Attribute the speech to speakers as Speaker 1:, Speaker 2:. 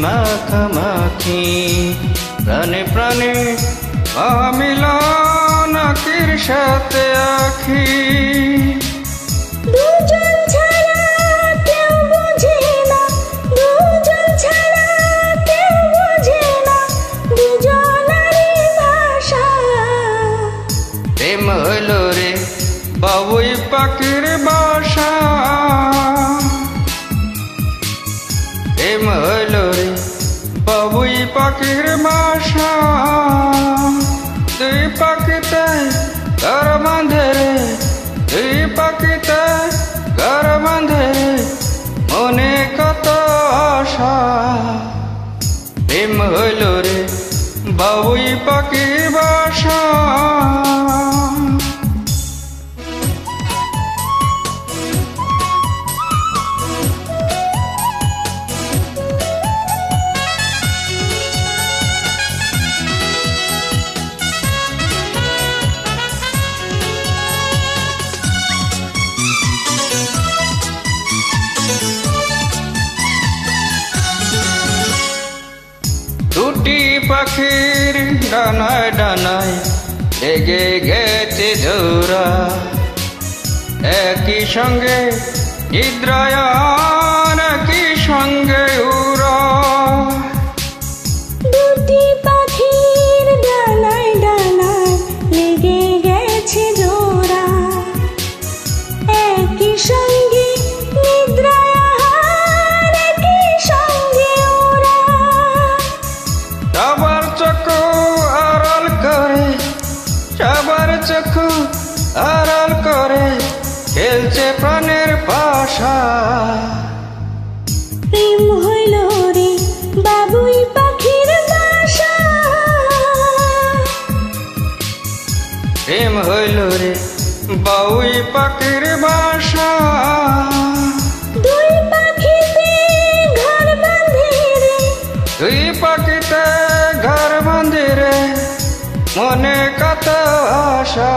Speaker 1: মাখামাখি প্রাণে প্রাণে মিলন আখির সাথে আখি
Speaker 2: দুজন ছাড়া কেউ বোঝে না, দুজন ছাড়া কেউ বোঝে না দুজনারই ভাষা।
Speaker 1: প্রেম হইল রে বাবুই পাখির বাসা, প্রেম হইল রে বাবুই পাখির বাসা। দুই পাখিতে ঘর বাঁধে রে, দুই পাখিতে ঘর বাঁধে রে মনে কত আশা। প্রেম হইল রে বাবুই পাখির বাসা। দুটি পাখির ডানায় ডানায় লেগে গেছে জোড়া, একই সঙ্গে নিদ্রায়ন একই সঙ্গে উড়া।
Speaker 2: দুটি পাখির ডানায় ডানায় লেগে গেছে জোড়া, একই সঙ্গে নিদ্রায়ন একই সঙ্গে ওরা।
Speaker 1: সবার চক্ষু আড়াল করে, সবার চক্ষু আড়াল করে খেলছে প্রাণের পাশা।
Speaker 2: প্রেম হইল রে বাবুই পাখির বাসা,
Speaker 1: প্রেম হইল রে বাবুই পাখির বাসা।
Speaker 2: দুই পাখিতে ঘর বাঁধে রে,
Speaker 1: দুই পাখিতে ঘর বাঁধে রে মনে কত আশা।